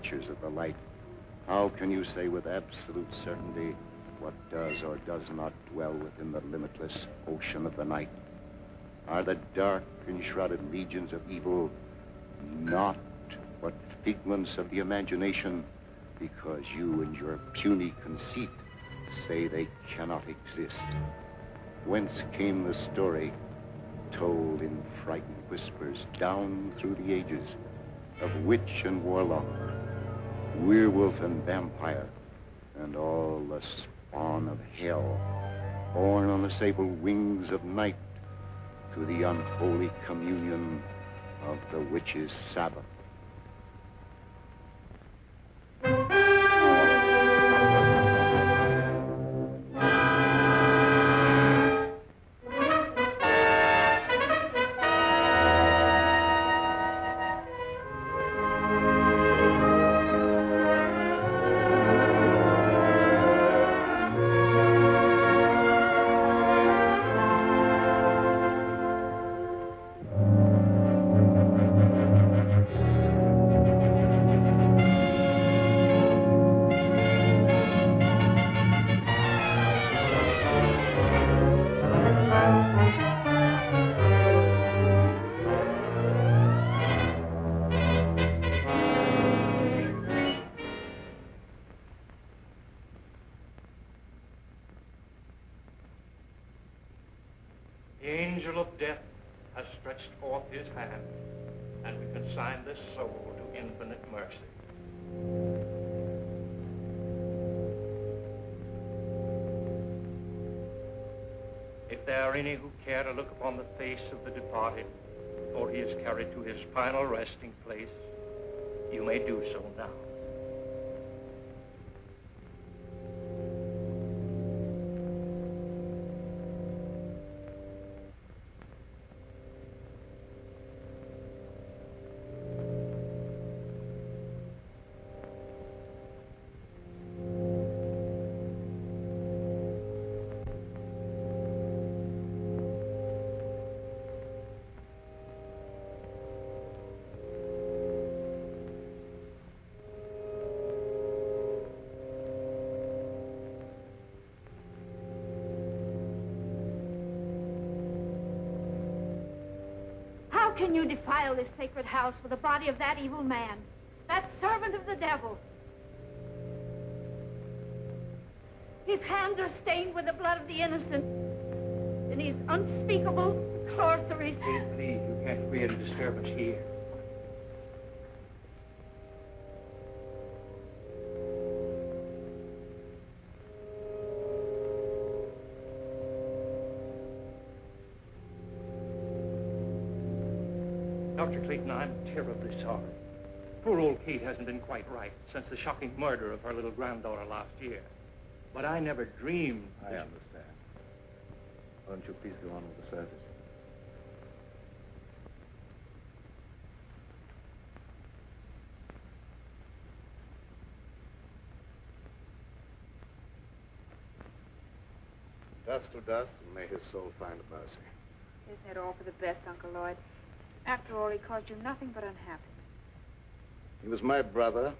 creatures of the light, how can you say with absolute certainty what does or does not dwell within the limitless ocean of the night? Are the dark enshrouded legions of evil not but figments of the imagination, because you and your puny conceit say they cannot exist? Whence came the story, told in frightened whispers down through the ages, of witch and warlock, werewolf and vampire, and all the spawn of hell, born on the sable wings of night to the unholy communion of the witch's Sabbath? The angel of death has stretched forth his hand, and we consign this soul to infinite mercy. If there are any who care to look upon the face of the departed, or he is carried to his final resting place, you may do so now. How can you defile this sacred house with the body of that evil man, that servant of the devil? His hands are stained with the blood of the innocent, and these unspeakable sorceries. Please, you can't create a disturbance here. Dr. Clayton, I'm terribly sorry. Poor old Kate hasn't been quite right since the shocking murder of her little granddaughter last year. But I never dreamed... I understand. Why don't you please go on with the service? Dust to dust, and may his soul find mercy. Isn't it all for the best, Uncle Lloyd? After all, he caused you nothing but unhappiness. He was my brother,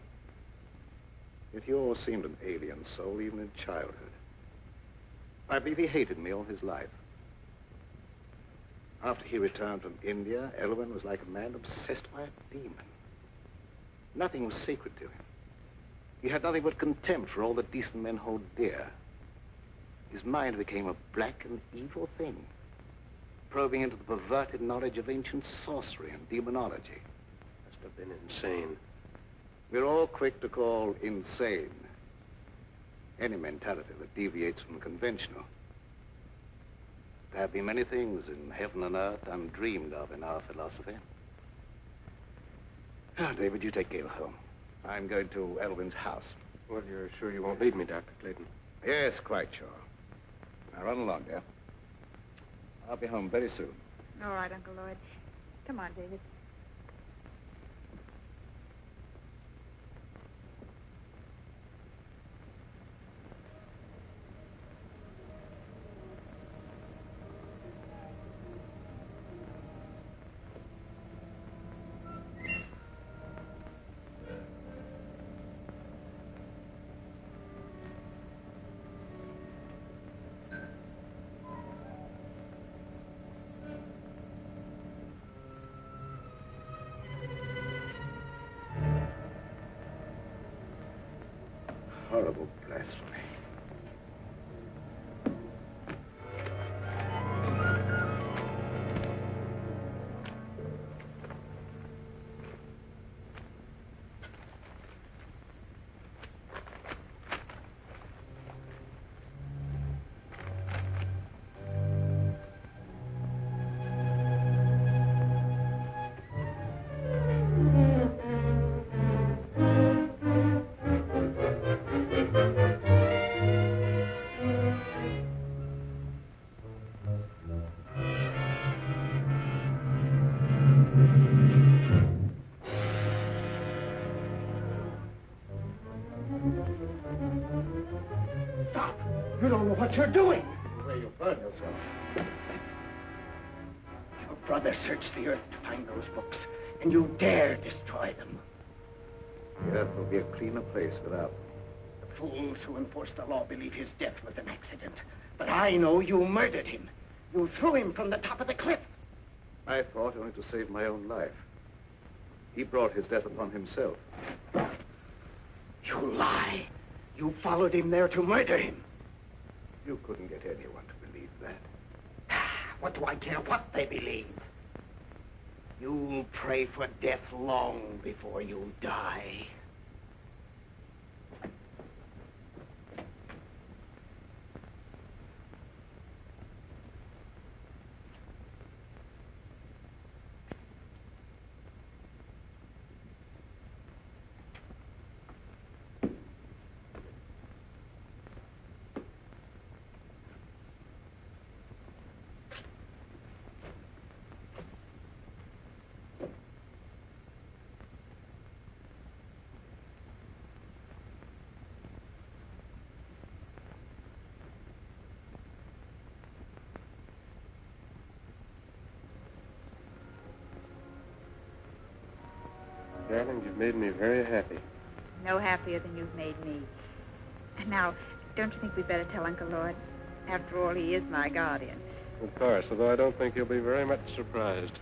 yet he always seemed an alien soul, even in childhood. I believe he hated me all his life. After he returned from India, Elwyn was like a man obsessed by a demon. Nothing was sacred to him. He had nothing but contempt for all that decent men hold dear. His mind became a black and evil thing, probing into the perverted knowledge of ancient sorcery and demonology. Must have been insane. We're all quick to call insane any mentality that deviates from the conventional. There have been many things in heaven and earth undreamed of in our philosophy. Now, David, you take Gail home. I'm going to Elwyn's house. Well, you're sure you won't leave me, Dr. Clayton? Yes, quite sure. Now, run along, dear. I'll be home very soon. All right, Uncle Lloyd. Come on, David. horrible blasphemy. You don't know what you're doing. Where you burn yourself. Your brother searched the earth to find those books, and you dare destroy them. The earth will be a cleaner place without them. The fools who enforce the law believe his death was an accident. But I know you murdered him. You threw him from the top of the cliff. I thought only to save my own life. He brought his death upon himself. You lie. You followed him there to murder him. You couldn't get anyone to believe that. What do I care what they believe? You'll pray for death long before you die. Darling, you've made me very happy. No happier than you've made me. And now, don't you think we'd better tell Uncle Lloyd? After all, he is my guardian. Of course, although I don't think he'll be very much surprised.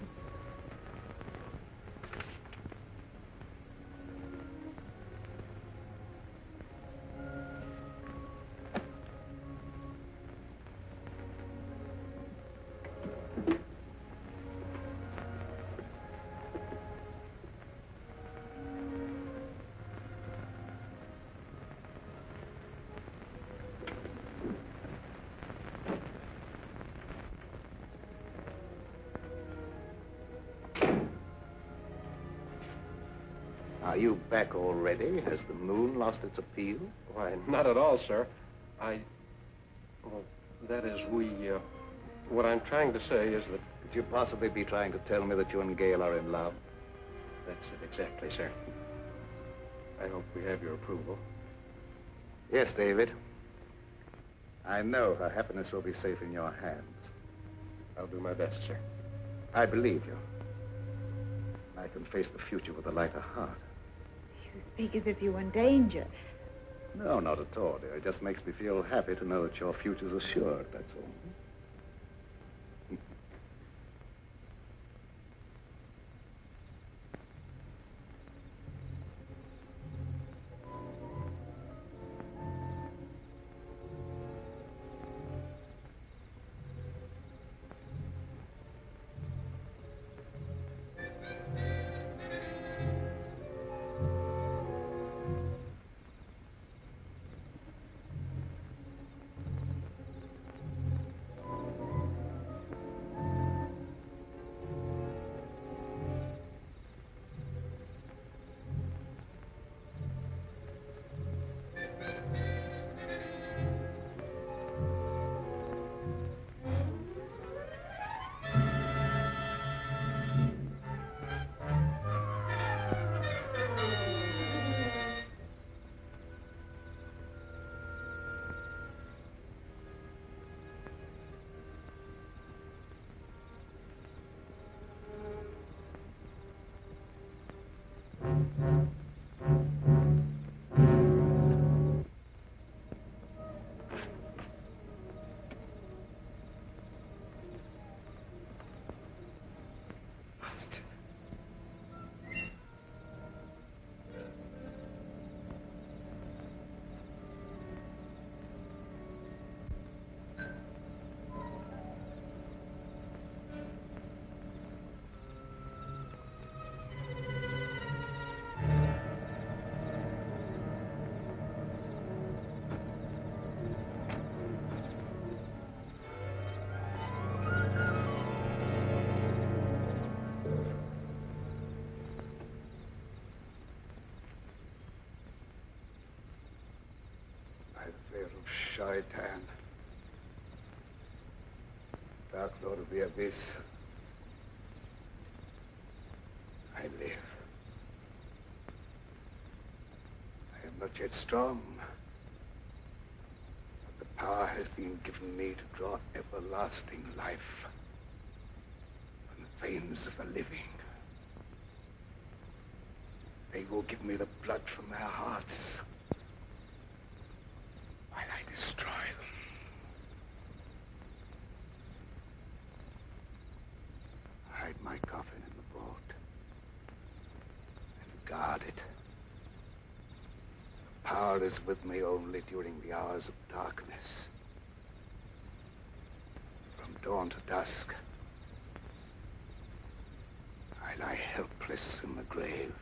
Are you back already? Has the moon lost its appeal? Why, not at all, sir. Well, that is, what I'm trying to say is that... Could you possibly be trying to tell me that you and Gail are in love? That's it, exactly, sir. I hope we have your approval. Yes, David. I know her happiness will be safe in your hands. I'll do my best, sir. I believe you. I can face the future with a lighter heart. You speak as if you were in danger. No, not at all, dear. It just makes me feel happy to know that your future's assured, that's all. sorry, Tan. Dark Lord of the Abyss. I live. I am not yet strong. But the power has been given me to draw everlasting life from the veins of the living. They will give me the blood from their hearts while I destroy them. Hide my coffin in the boat and guard it. The power is with me only during the hours of darkness. From dawn to dusk, I lie helpless in the grave.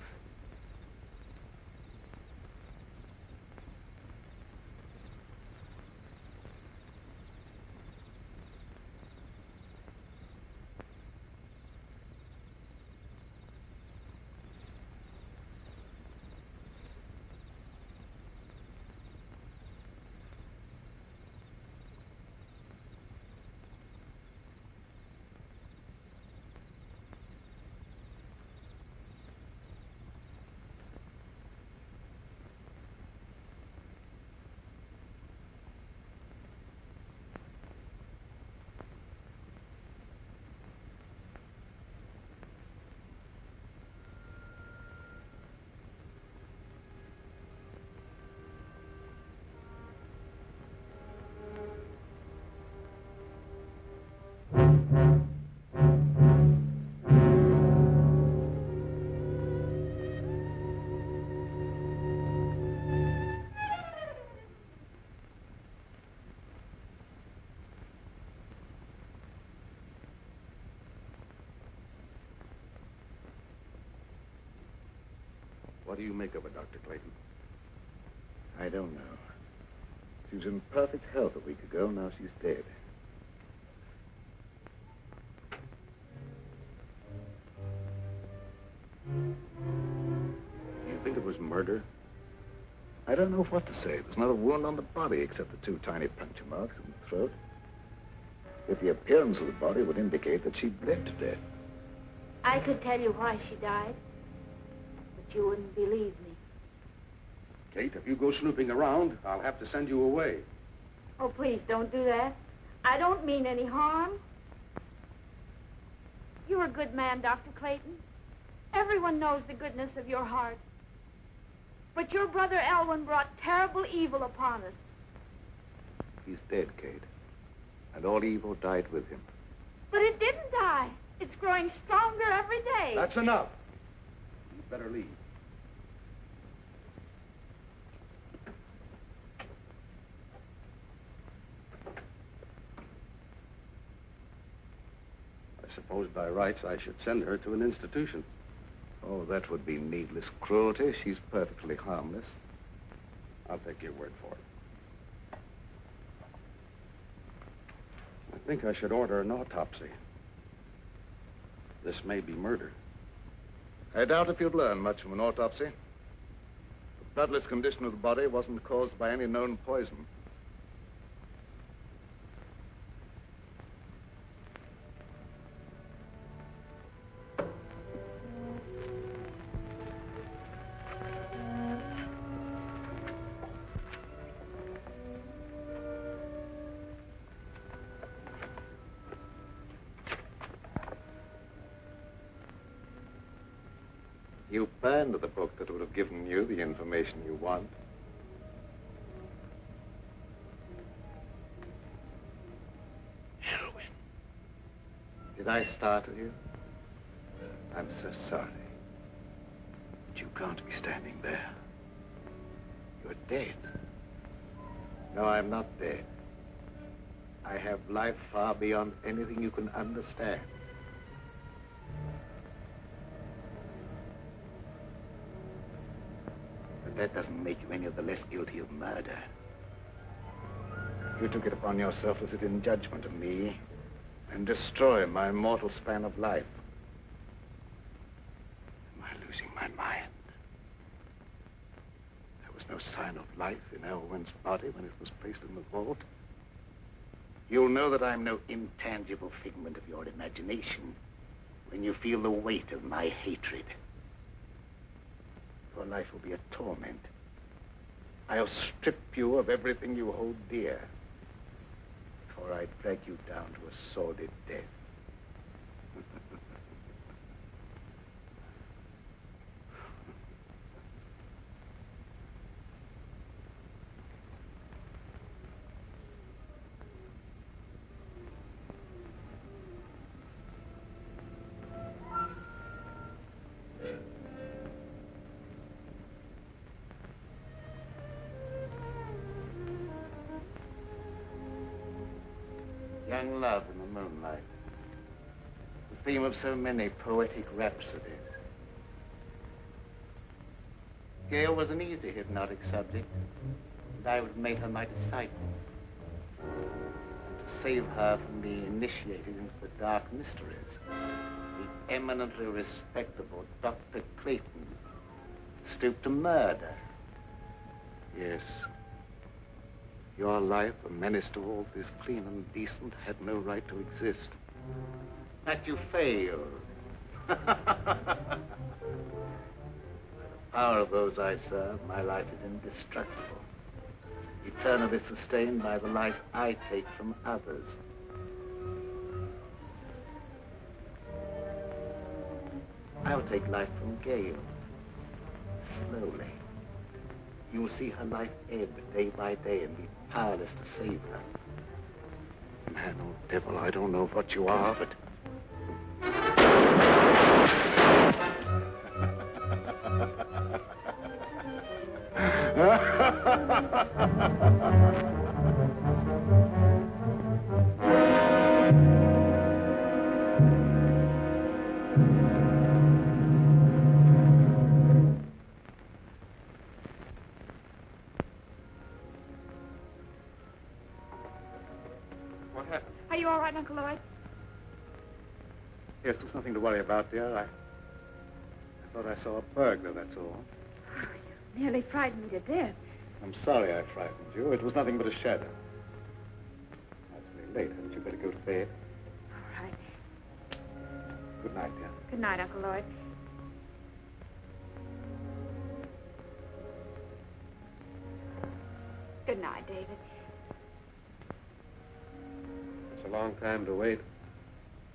What do you make of her, Dr. Clayton? I don't know. She was in perfect health a week ago. Now she's dead. Do you think it was murder? I don't know what to say. There's not a wound on the body except the 2 tiny puncture marks in the throat. Yet the appearance of the body would indicate that she bled to death. I could tell you why she died, but you wouldn't believe me. Kate, if you go snooping around, I'll have to send you away. Oh, please, don't do that. I don't mean any harm. You're a good man, Dr. Clayton. Everyone knows the goodness of your heart. But your brother Elwyn brought terrible evil upon us. He's dead, Kate. And all evil died with him. But it didn't die. It's growing stronger every day. That's enough. You'd better leave. I suppose by rights I should send her to an institution. Oh, that would be needless cruelty. She's perfectly harmless. I'll take your word for it. I think I should order an autopsy. This may be murder. I doubt if you'd learn much from an autopsy. The bloodless condition of the body wasn't caused by any known poison. You burned the book that would have given you the information you want. Elwyn. Did I startle you? I'm so sorry. But you can't be standing there. You're dead. No, I'm not dead. I have life far beyond anything you can understand. That doesn't make you any of the less guilty of murder. You took it upon yourself to sit in judgment of me and destroy my mortal span of life. Am I losing my mind? There was no sign of life in Elwyn's body when it was placed in the vault. You'll know that I'm no intangible figment of your imagination when you feel the weight of my hatred. Your life will be a torment. I'll strip you of everything you hold dear before I drag you down to a sordid death. Young love in the moonlight, the theme of so many poetic rhapsodies. Gail was an easy hypnotic subject, and I would have made her my disciple. And to save her from being initiated into the dark mysteries, the eminently respectable Dr. Clayton stooped to murder. Yes. Your life, a menace to all that is clean and decent, had no right to exist. But you failed. By the power of those I serve, my life is indestructible, eternally sustained by the life I take from others. I'll take life from Gail, slowly. You will see her life ebb day by day and be powerless to save her. Man, oh devil, I don't know what you are, but... Are you all right, Uncle Lloyd? Yes, there's nothing to worry about, dear. I thought I saw a burglar, that's all. Oh, you nearly frightened me to death. I'm sorry I frightened you. It was nothing but a shadow. It's very late. Hadn't you better go to bed? All right. Good night, dear. Good night, Uncle Lloyd. Good night, David. It's a long time to wait,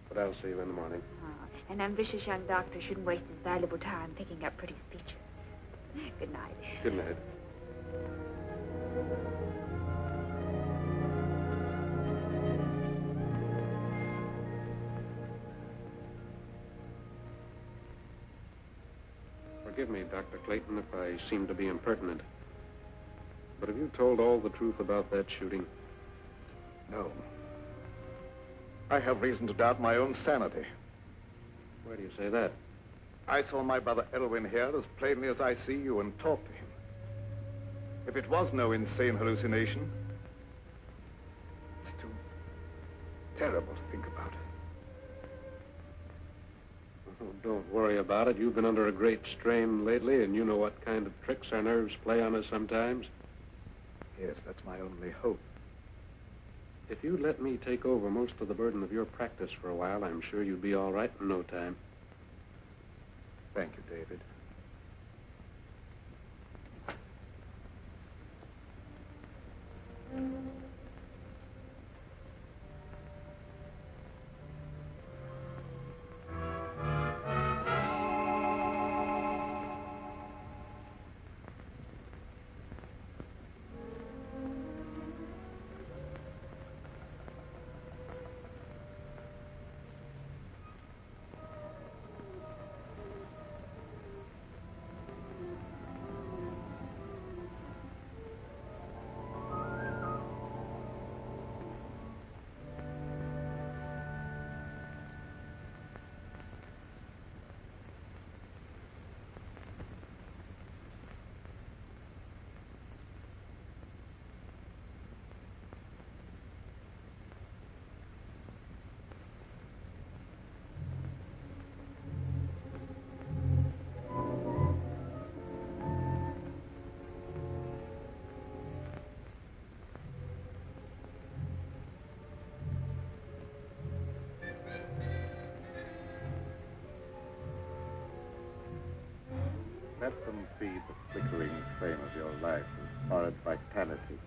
but I'll see you in the morning. Oh, an ambitious young doctor shouldn't waste his valuable time picking up pretty speeches. Good night. Good night. Forgive me, Dr. Clayton, if I seem to be impertinent. But have you told all the truth about that shooting? No. I have reason to doubt my own sanity. Why do you say that? I saw my brother Elwyn here as plainly as I see you and talked to him. If it was no insane hallucination, it's too terrible to think about. Oh, don't worry about it. You've been under a great strain lately, and you know what kind of tricks our nerves play on us sometimes. Yes, that's my only hope. If you'd let me take over most of the burden of your practice for a while, I'm sure you'd be all right in no time. Thank you, David. Let them feed the flickering flame of your life with horrid vitality.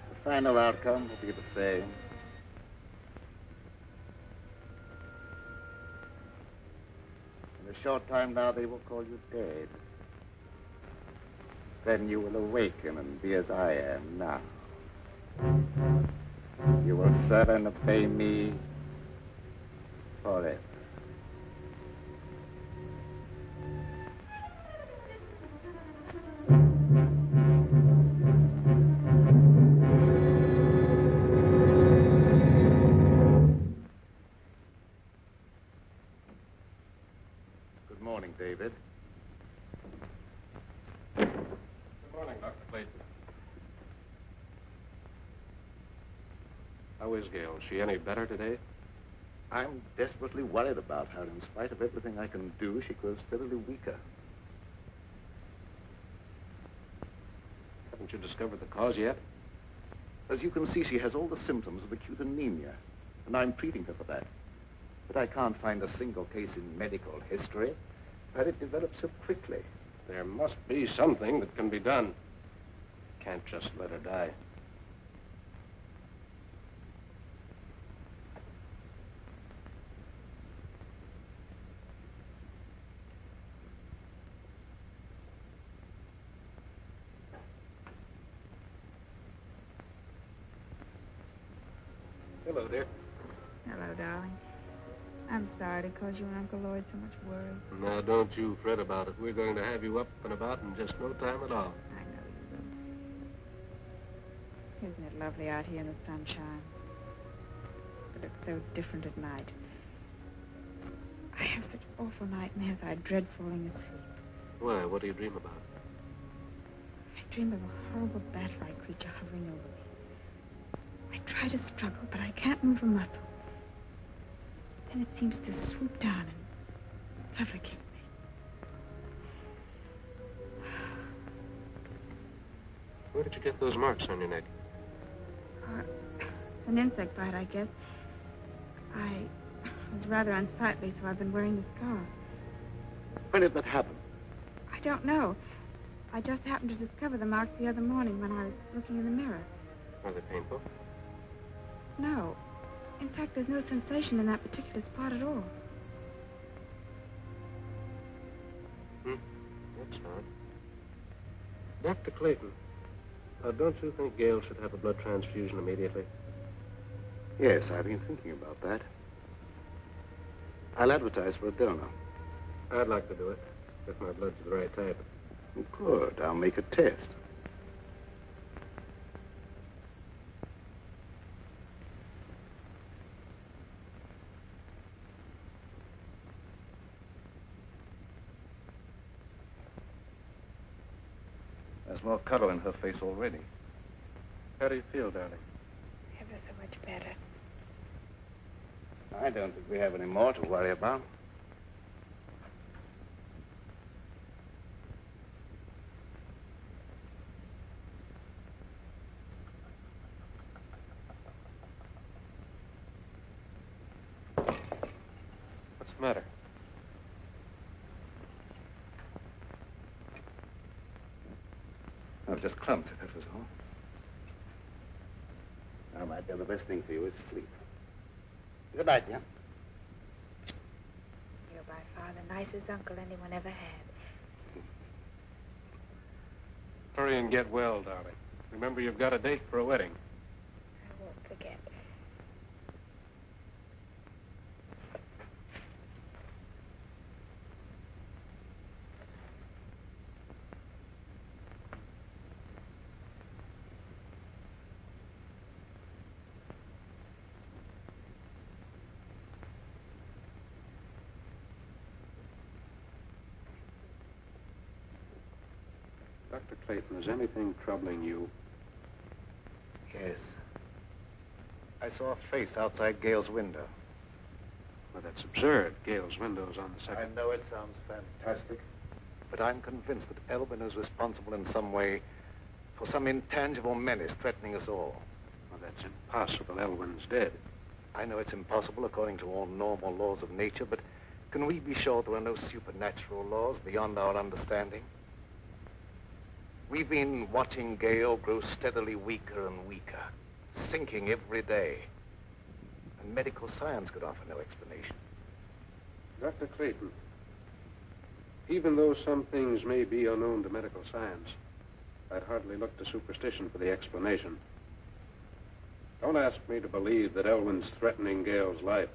The final outcome will be the same. In a short time now, they will call you dead. Then you will awaken and be as I am now. You will serve and obey me forever. Good morning, David. Good morning, Dr. Clayton. How is Gail? Is she any better today? I'm desperately worried about her. In spite of everything I can do, she grows steadily weaker. Haven't you discovered the cause yet? As you can see, she has all the symptoms of acute anemia, and I'm treating her for that. But I can't find a single case in medical history where it developed so quickly. There must be something that can be done. Can't just let her die. Hello, dear. Hello, darling. I'm sorry to cause you and Uncle Lloyd so much worry. Now, don't you fret about it. We're going to have you up and about in just no time at all. I know you will. Isn't it lovely out here in the sunshine? But it's so different at night. I have such awful nightmares. I dread falling asleep. Why? What do you dream about? I dream of a horrible bat-like creature hovering over me. I try to struggle, but I can't move a muscle. Then it seems to swoop down and suffocate me. Where did you get those marks on your neck? It's an insect bite, I guess. I was rather unsightly, so I've been wearing the scarf. When did that happen? I don't know. I just happened to discover the marks the other morning when I was looking in the mirror. Are they painful? No. In fact, there's no sensation in that particular spot at all. That's odd. Dr. Clayton, don't you think Gail should have a blood transfusion immediately? Yes, I've been thinking about that. I'll advertise for a donor. I'd like to do it, if my blood's the right type. Good. I'll make a test. There's more color in her face already. How do you feel, darling? Ever so much better. I don't think we have any more to worry about. What's the matter? I was just clumsy, that was all. Now, my dear, the best thing for you is sleep. Good night, dear. You're by far the nicest uncle anyone ever had. Hurry and get well, darling. Remember, you've got a date for a wedding. I won't forget. Dr. Clayton, is anything troubling you? Yes. I saw a face outside Gail's window. Well, that's absurd. Gail's window's on the second. I know it sounds fantastic, but I'm convinced that Elvin is responsible in some way for some intangible menace threatening us all. Well, that's impossible. Elwyn's dead. I know it's impossible according to all normal laws of nature, but Can we be sure there are no supernatural laws beyond our understanding? We've been watching Gale grow steadily weaker and weaker, sinking every day. And medical science could offer no explanation. Dr. Clayton, even though some things may be unknown to medical science, I'd hardly look to superstition for the explanation. Don't ask me to believe that Elwyn's threatening Gale's life.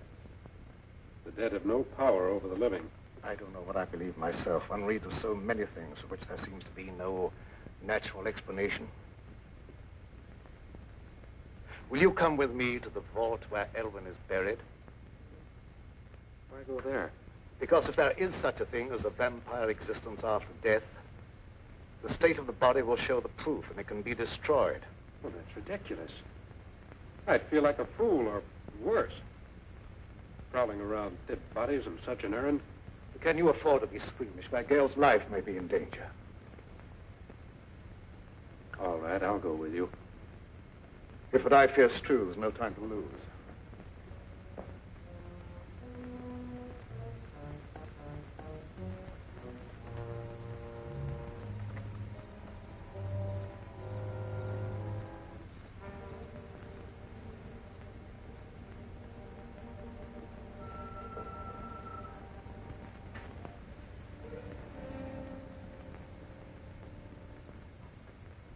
The dead have no power over the living. I don't know what I believe myself. One reads of so many things for which there seems to be no natural explanation. Will you come with me to the vault where Elwyn is buried? Why go there? Because if there is such a thing as a vampire existence after death, the state of the body will show the proof and it can be destroyed. Well, that's ridiculous. I'd feel like a fool, or worse. Prowling around dead bodies on such an errand. Can you afford to be squeamish where Gale's life may be in danger? All right, I'll go with you. If what I fear is true, there's no time to lose.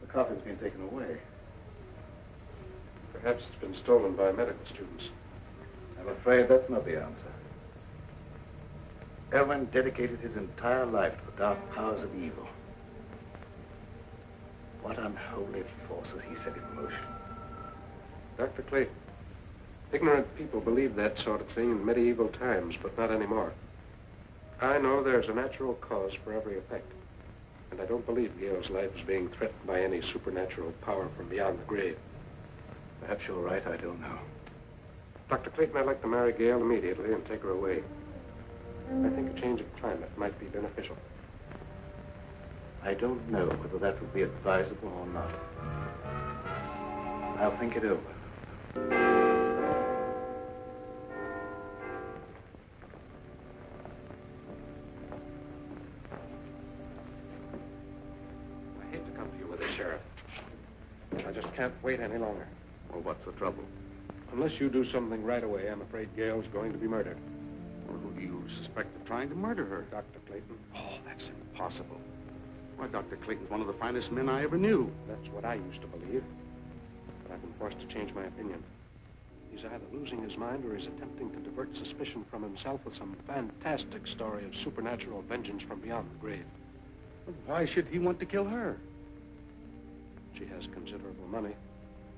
The coffin's been taken away. Perhaps it's been stolen by medical students. I'm afraid that's not the answer. Elwyn dedicated his entire life to the dark powers of evil. What unholy forces he set in motion. Dr. Clayton, ignorant people believed that sort of thing in medieval times, but not anymore. I know there's a natural cause for every effect. And I don't believe Gale's life is being threatened by any supernatural power from beyond the grave. Perhaps you're right, I don't know. Dr. Clayton, I'd like to marry Gale immediately and take her away. I think a change of climate might be beneficial. I don't know whether that would be advisable or not. I'll think it over. I hate to come to you with this, Sheriff. I just can't wait any longer. Well, what's the trouble? Unless you do something right away, I'm afraid Gale's going to be murdered. Well, who do you suspect of trying to murder her? Dr. Clayton. Oh, that's impossible. Why, Dr. Clayton's one of the finest men I ever knew. That's what I used to believe. But I've been forced to change my opinion. He's either losing his mind or he's attempting to divert suspicion from himself with some fantastic story of supernatural vengeance from beyond the grave. Why should he want to kill her? She has considerable money,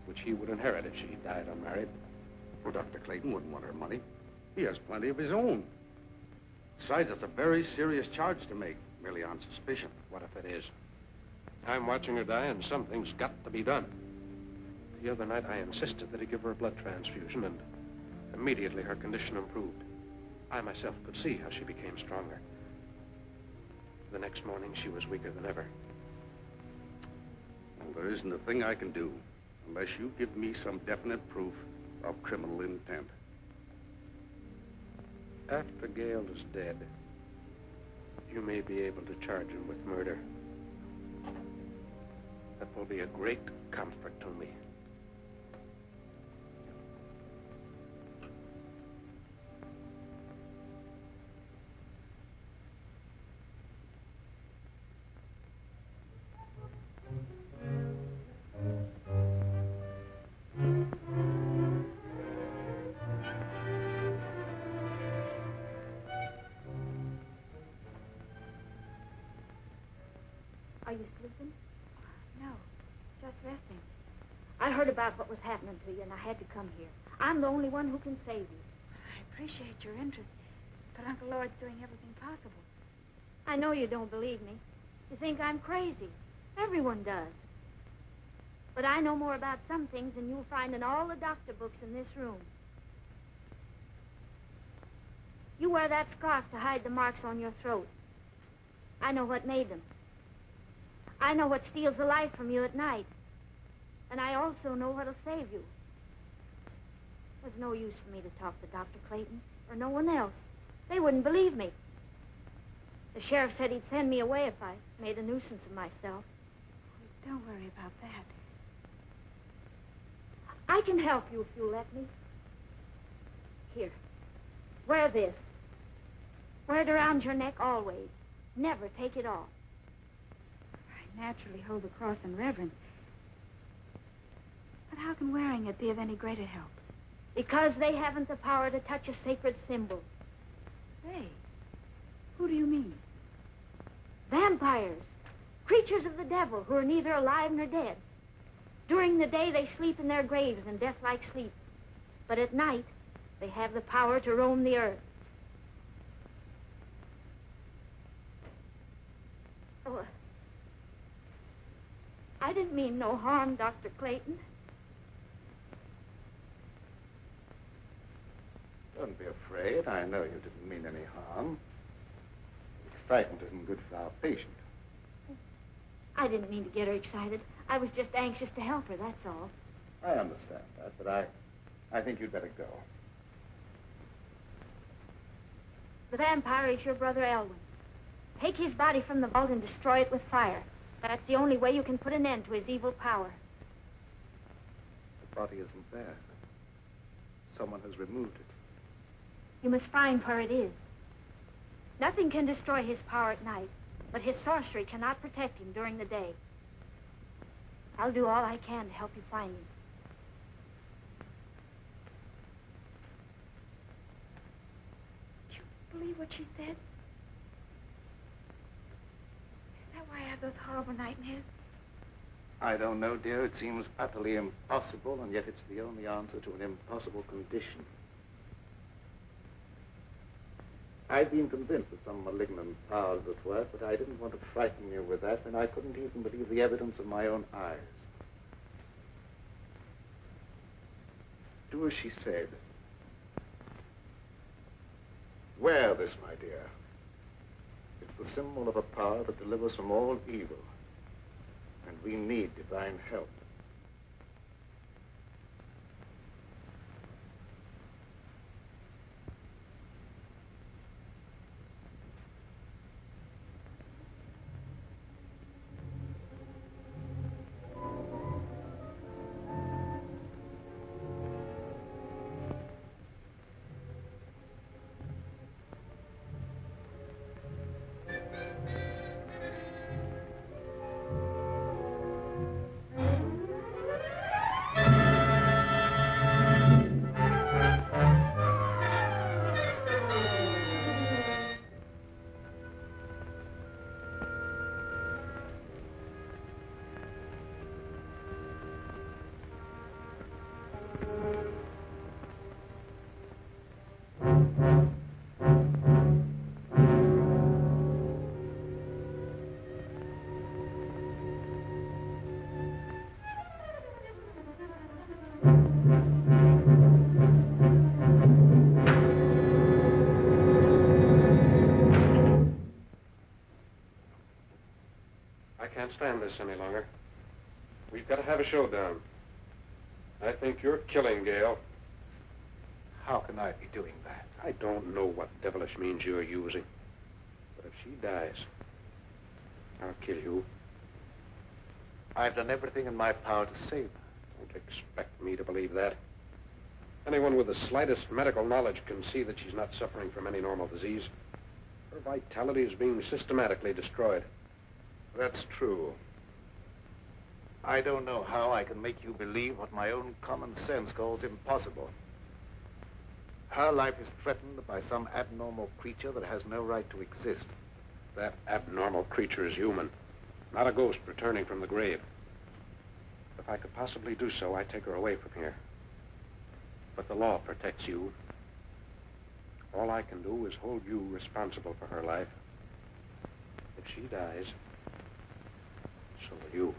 which he would inherit if she died unmarried. Well, Dr. Clayton wouldn't want her money. He has plenty of his own. Besides, it's a very serious charge to make, merely on suspicion. What if it is? I'm watching her die, and something's got to be done. The other night, I insisted that he give her a blood transfusion, and immediately her condition improved. I myself could see how she became stronger. The next morning, she was weaker than ever. Well, there isn't a thing I can do unless you give me some definite proof of criminal intent. After Gale is dead, you may be able to charge him with murder. That will be a great comfort to me. Are you sleeping? No, just resting. I heard about what was happening to you, and I had to come here. I'm the only one who can save you. I appreciate your interest, but Uncle Lord's doing everything possible. I know you don't believe me. You think I'm crazy. Everyone does. But I know more about some things than you'll find in all the doctor books in this room. You wear that scarf to hide the marks on your throat. I know what made them. I know what steals the life from you at night. And I also know what'll save you. There's no use for me to talk to Dr. Clayton or no one else. They wouldn't believe me. The sheriff said he'd send me away if I made a nuisance of myself. Don't worry about that. I can help you if you'll let me. Here, wear this. Wear it around your neck always. Never take it off. I naturally hold the cross in reverence. But how can wearing it be of any greater help? Because they haven't the power to touch a sacred symbol. They? Who do you mean? Vampires. Creatures of the devil who are neither alive nor dead. During the day, they sleep in their graves in death-like sleep. But at night, they have the power to roam the earth. Oh, I didn't mean no harm, Dr. Clayton. Don't be afraid. I know you didn't mean any harm. Excitement isn't good for our patient. I didn't mean to get her excited. I was just anxious to help her, that's all. I understand that, but I think you'd better go. The vampire is your brother Elwyn. Take his body from the vault and destroy it with fire. That's the only way you can put an end to his evil power. The body isn't there. Someone has removed it. You must find where it is. Nothing can destroy his power at night, but his sorcery cannot protect him during the day. I'll do all I can to help you find him. Did you believe what she said? Is that why I have those horrible nightmares? I don't know, dear. It seems utterly impossible, and yet it's the only answer to an impossible condition. I'd been convinced that some malignant power was at work, but I didn't want to frighten you with that, and I couldn't even believe the evidence of my own eyes. Do as she said. Wear this, my dear. It's the symbol of a power that delivers from all evil, and we need divine help. I can't stand this any longer. We've got to have a showdown. I think you're killing Gail. How can I be doing that? I don't know what devilish means you're using. But if she dies, I'll kill you. I've done everything in my power to save her. Don't expect me to believe that. Anyone with the slightest medical knowledge can see that she's not suffering from any normal disease. Her vitality is being systematically destroyed. That's true. I don't know how I can make you believe what my own common sense calls impossible. Her life is threatened by some abnormal creature that has no right to exist. That abnormal creature is human, not a ghost returning from the grave. If I could possibly do so, I'd take her away from here. But the law protects you. All I can do is hold you responsible for her life. If she dies, so will you.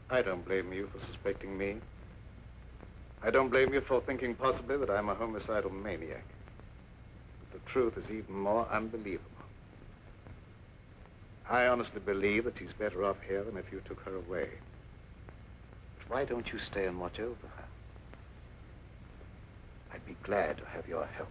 I don't blame you for suspecting me. I don't blame you for thinking possibly that I'm a homicidal maniac. But the truth is even more unbelievable. I honestly believe that she's better off here than if you took her away. But why don't you stay and watch over her? I'd be glad to have your help.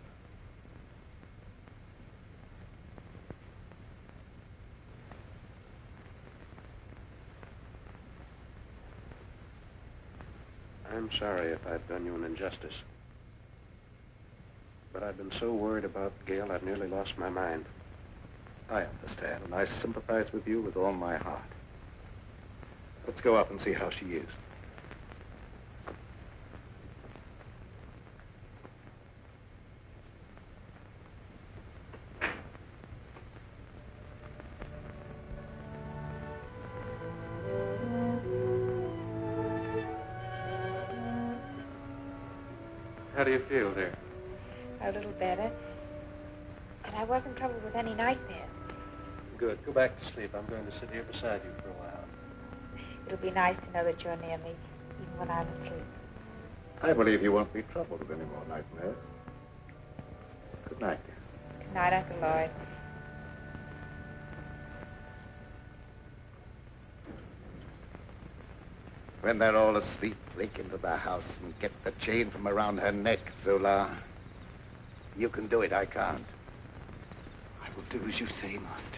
I'm sorry if I've done you an injustice. But I've been so worried about Gail, I've nearly lost my mind. I understand, and I sympathize with you with all my heart. Let's go up and see how she is. How do you feel, dear? A little better. And I wasn't troubled with any nightmares. Good. Go back to sleep. I'm going to sit here beside you for a while. It'll be nice to know that you're near me, even when I'm asleep. I believe you won't be troubled with any more nightmares. Good night, dear. Good night, Uncle Lloyd. When they're all asleep, break into the house and get the chain from around her neck, Zola. You can do it, I can't. I will do as you say, Master.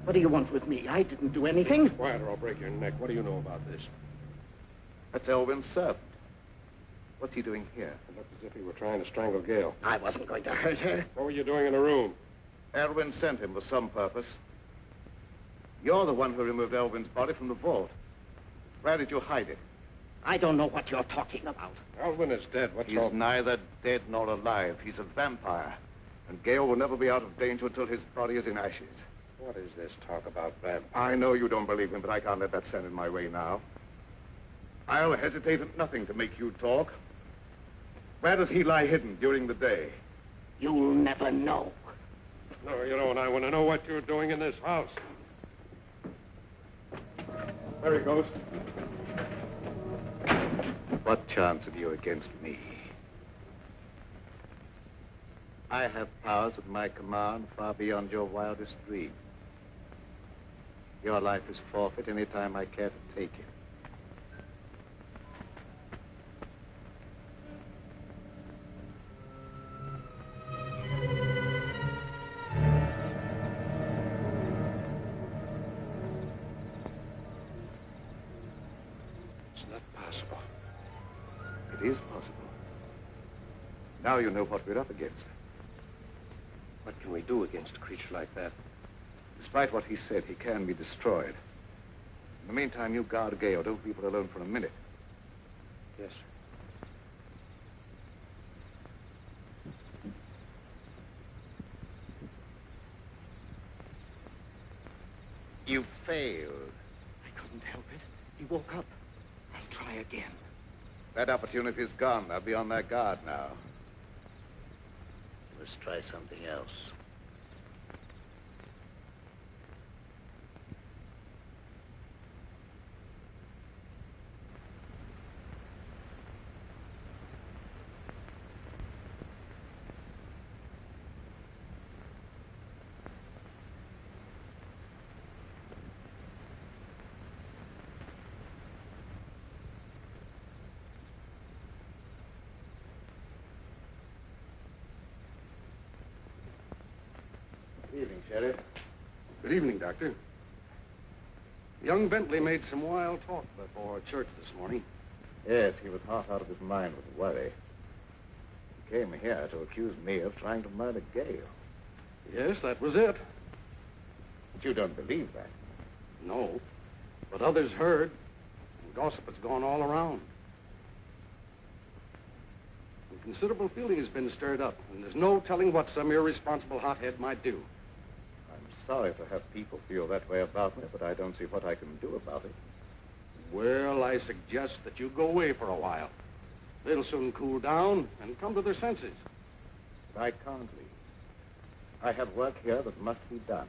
What do you want with me? I didn't do anything. Quiet or I'll break your neck. What do you know about this? That's Elvin's servant. What's he doing here? It looked as if he were trying to strangle Gail. I wasn't going to hurt her. What were you doing in the room? Elvin sent him for some purpose. You're the one who removed Elvin's body from the vault. Where did you hide it? I don't know what you're talking about. Elvin is dead. What's He's all... neither dead nor alive. He's a vampire. And Gail will never be out of danger until his body is in ashes. What is this talk about vampires? I know you don't believe him, but I can't let that stand in my way now. I'll hesitate at nothing to make you talk. Where does he lie hidden during the day? You'll never know. No, you don't. I want to know what you're doing in this house. There he goes. What chance have you against me? I have powers at my command far beyond your wildest dream. Your life is forfeit any time I care to take it. It's not possible. It is possible. Now you know what we're up against. What can we do against a creature like that? Despite what he said, he can be destroyed. In the meantime, you guard Gail. Don't leave her alone for a minute. Yes, sir. You failed. I couldn't help it. He woke up. I try again. That opportunity's gone. They'll be on their guard now. Let's try something else. Good evening, Sheriff. Good evening, Doctor. Young Bentley made some wild talk before church this morning. Yes, he was half out of his mind with worry. He came here to accuse me of trying to murder Gale. Yes, that was it. But you don't believe that. No, but others heard, and gossip has gone all around. And considerable feeling has been stirred up, and there's no telling what some irresponsible hothead might do. I'm sorry to have people feel that way about me, but I don't see what I can do about it. Well, I suggest that you go away for a while. They'll soon cool down and come to their senses. But I can't leave. I have work here that must be done.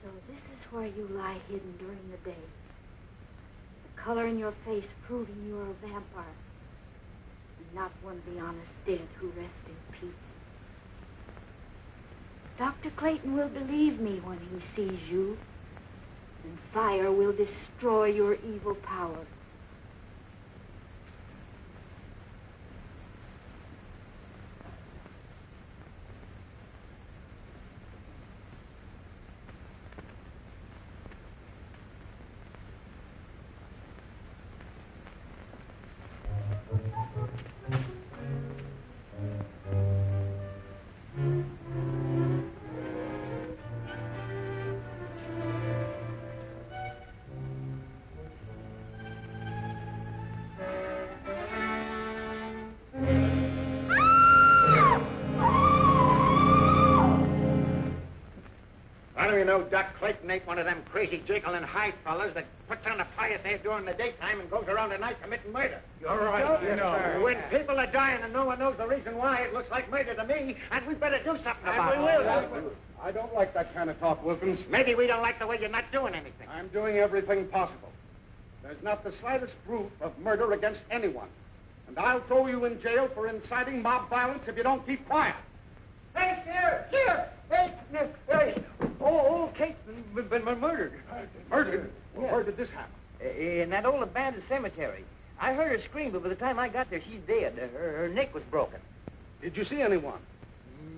So this is where you lie hidden during the day. The color in your face proving you are a vampire. And not one of the honest dead who rest in peace. Dr. Clayton will believe me when he sees you. And fire will destroy your evil power. You know, Doc Clayton ain't one of them crazy Jekyll and Hyde fellas that puts on a pious air during the daytime and goes around at night committing murder. You're right, you know. When people are dying and no one knows the reason why, it looks like murder to me, and we better do something about it. I don't like that kind of talk, Wilkins. Maybe we don't like the way you're not doing anything. I'm doing everything possible. There's not the slightest proof of murder against anyone. And I'll throw you in jail for inciting mob violence if you don't keep quiet. Hey, here! Hey! Old Kate's been murdered. Murdered? Well, where did this happen? In that old abandoned cemetery. I heard her scream, but by the time I got there, she's dead. Her neck was broken. Did you see anyone?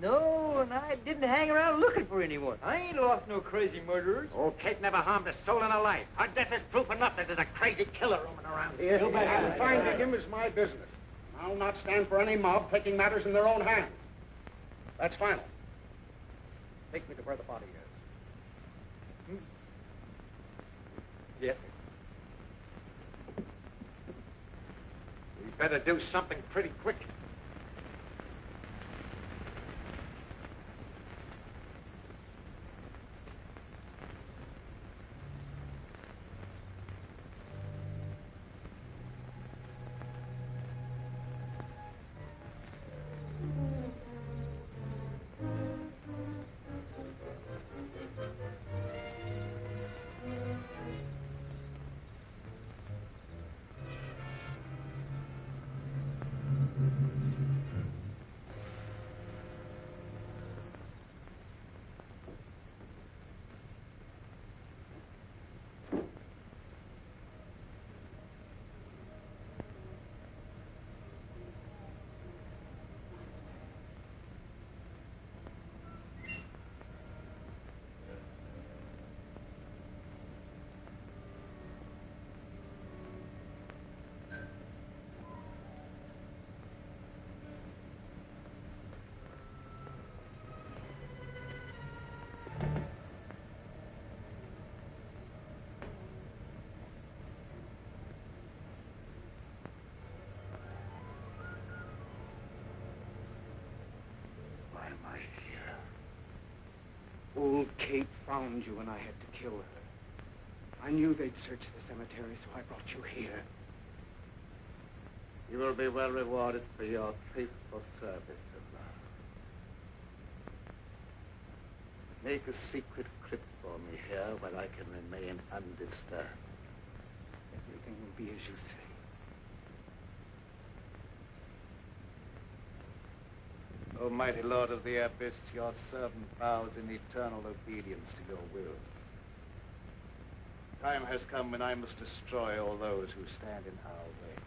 No, and I didn't hang around looking for anyone. I ain't lost no crazy murderers. Oh, Kate never harmed a soul in her life. Her death is proof enough that there's a crazy killer roaming around here. And finding him is my business. I'll not stand for any mob taking matters in their own hands. That's final. Take me to where the body is. Yes. We better do something pretty quick. Old Kate found you and I had to kill her. I knew they'd search the cemetery, so I brought you here. You will be well rewarded for your faithful service, sir. Make a secret crypt for me here where I can remain undisturbed. Everything will be as you say. Almighty Lord of the Abyss, your servant vows in eternal obedience to your will. Time has come when I must destroy all those who stand in our way.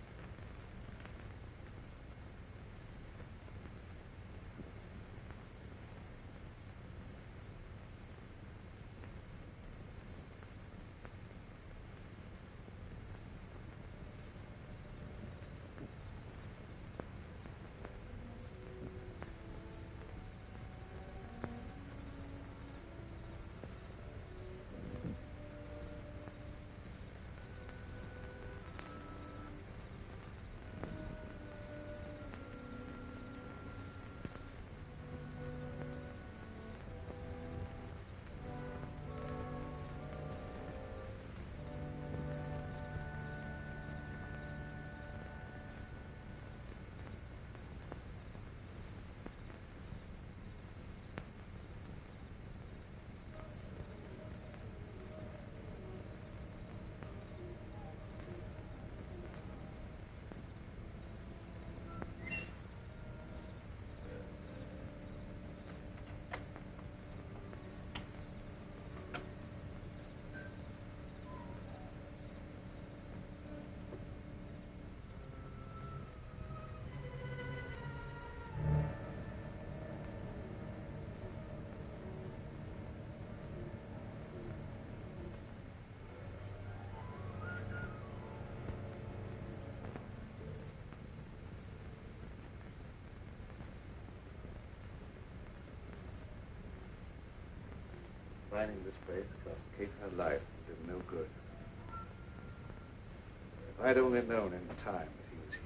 Finding this place cost Kate her life and did no good. If I'd only known in time that he was here.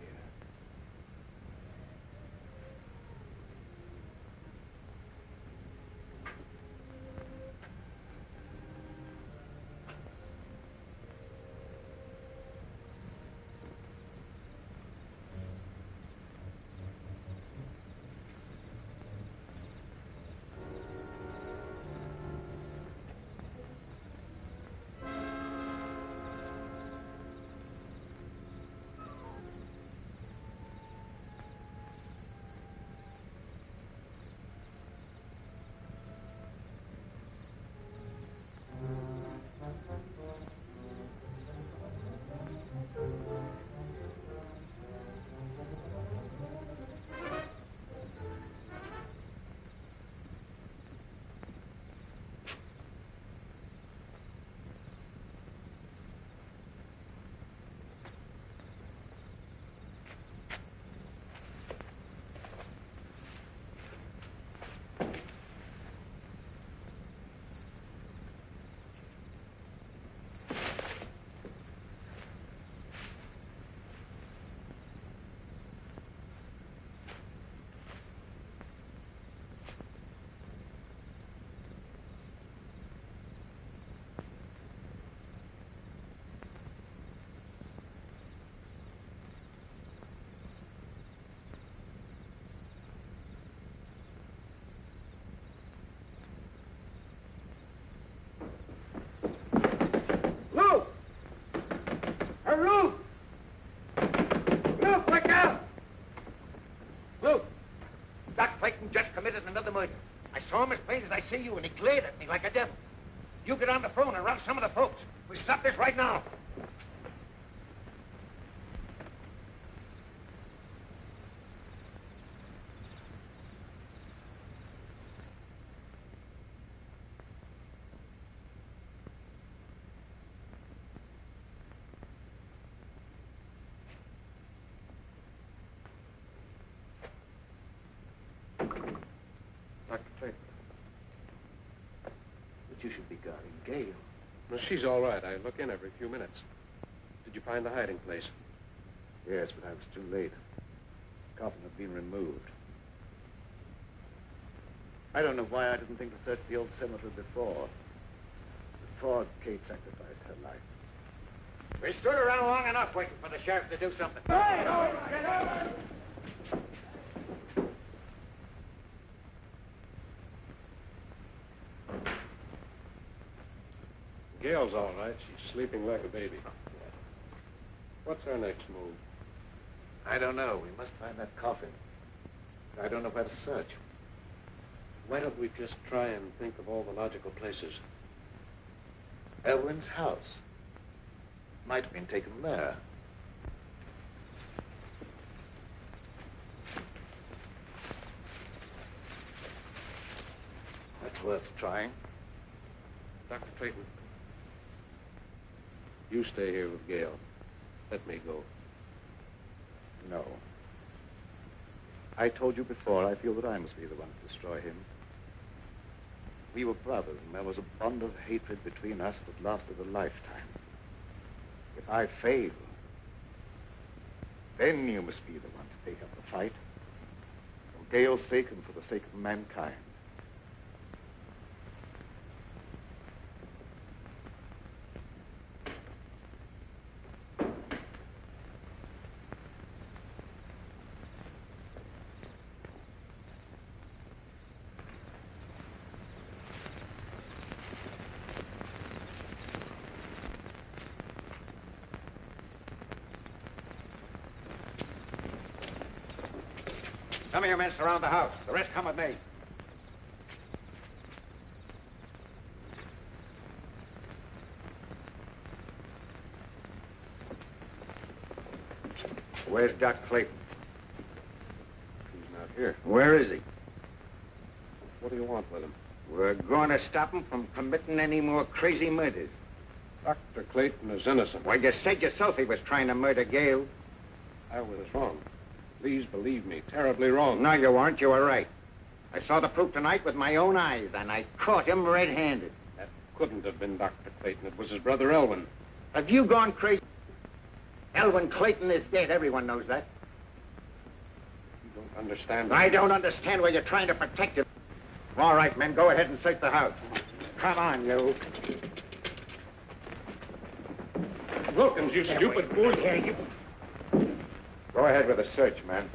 Luke, Doc Clayton just committed another murder. I saw him as plain as I see you, and he glared at me like a devil. You get on the phone and rouse some of the folks. We stop this right now. Dr. Clayton. But you should be guarding Gail. Well, she's all right. I look in every few minutes. Did you find the hiding place? Yes, but I was too late. The coffin had been removed. I don't know why I didn't think to search the old cemetery before Kate sacrificed her life. We stood around long enough waiting for the sheriff to do something. Gail's all right. She's sleeping like a baby. What's our next move? I don't know. We must find that coffin. I don't know where to search. Why don't we just try and think of all the logical places? Elwyn's house. Might have been taken there. That's worth trying. Dr. Clayton, you stay here with Gail. Let me go. No. I told you before, I feel that I must be the one to destroy him. We were brothers, and there was a bond of hatred between us that lasted a lifetime. If I fail, then you must be the one to take up the fight. For Gail's sake and for the sake of mankind. Some of your men surround the house. The rest come with me. Where's Doc Clayton? He's not here. Where is he? What do you want with him? We're going to stop him from committing any more crazy murders. Dr. Clayton is innocent. Well, you said yourself he was trying to murder Gail. I was wrong. Please believe me, terribly wrong. No, you weren't. You were right. I saw the proof tonight with my own eyes, and I caught him red-handed. That couldn't have been Dr. Clayton. It was his brother Elwyn. Have you gone crazy? Elwyn Clayton is dead. Everyone knows that. You don't understand. I don't understand why you're trying to protect him. All right, men, go ahead and search the house. Come on, you. Wilkins, you stupid fool. Here, you. Go ahead with the search, man.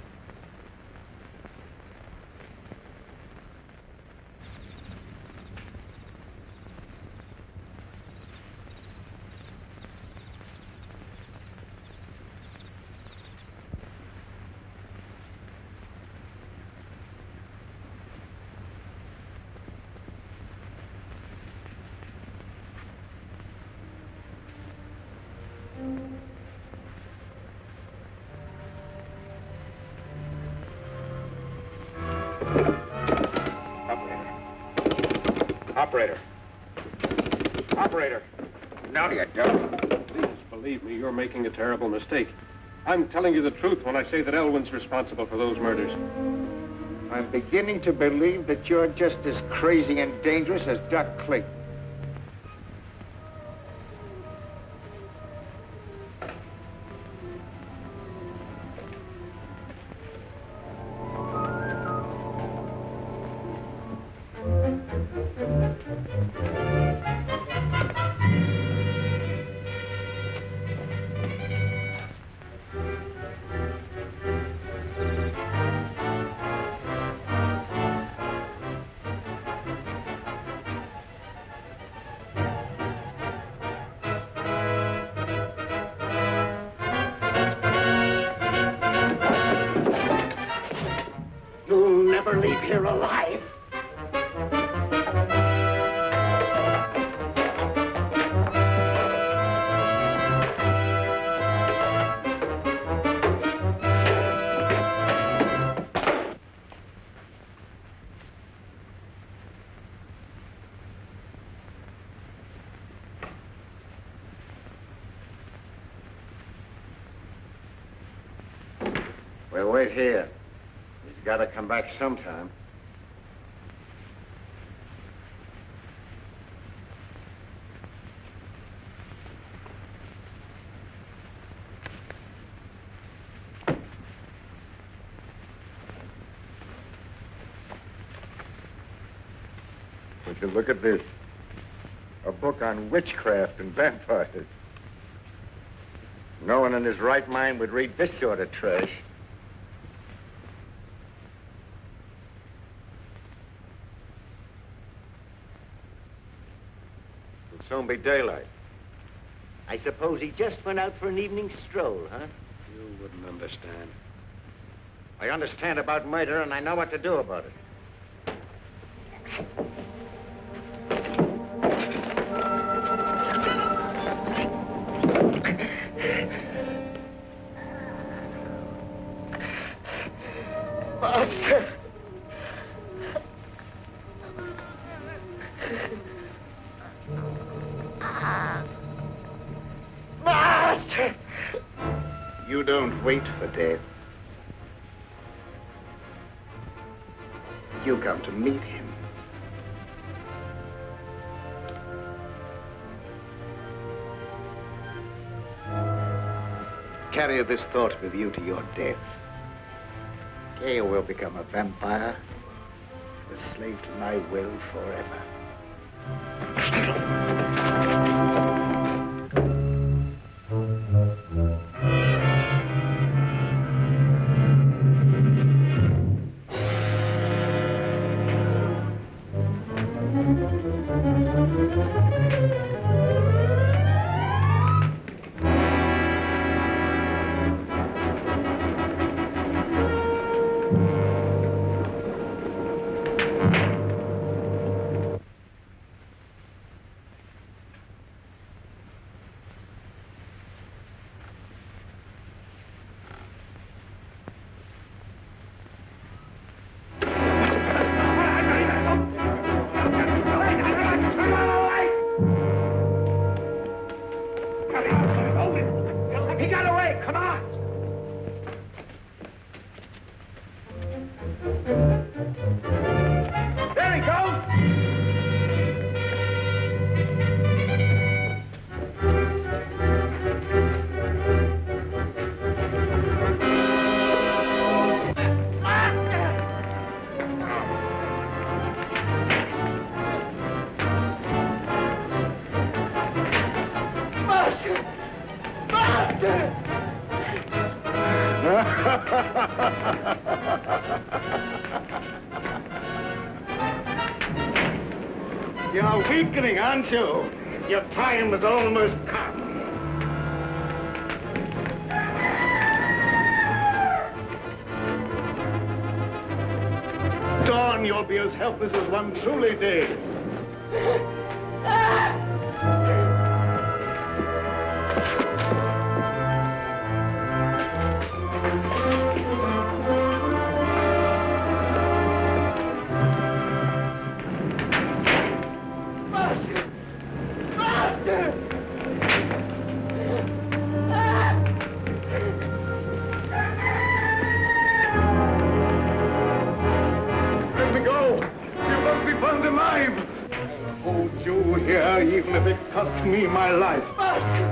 Operator. No, you don't. Please believe me, you're making a terrible mistake. I'm telling you the truth when I say that Elwyn's responsible for those murders. I'm beginning to believe that you're just as crazy and dangerous as Doc Clayton. never leave here alive. We'll wait here. He's got to come back sometime. Would you look at this? A book on witchcraft and vampires. No one in his right mind would read this sort of trash. It'll soon be daylight. I suppose he just went out for an evening stroll, huh? You wouldn't understand. I understand about murder, and I know what to do about it. Master! Master! You don't wait for death. You come to meet him. Carry this thought with you to your death. You will become a vampire, a slave to my will forever. You're weakening, aren't you? Your time has almost come. Dawn, you'll be as helpless as one truly did. Even if it costs me my life. Master!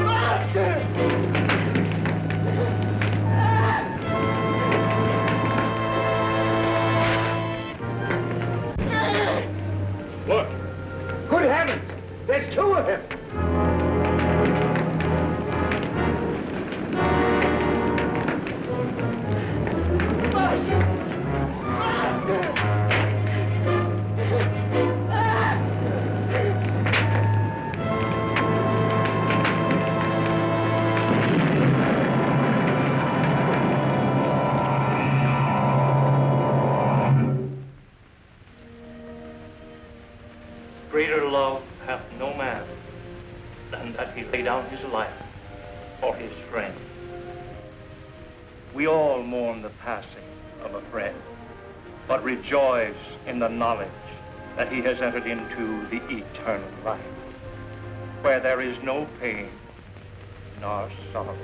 Master! Look! Good heavens! There's two of them! hath no man than that he lay down his life for his friend. We all mourn the passing of a friend, but rejoice in the knowledge that he has entered into the eternal life, where there is no pain nor sorrow.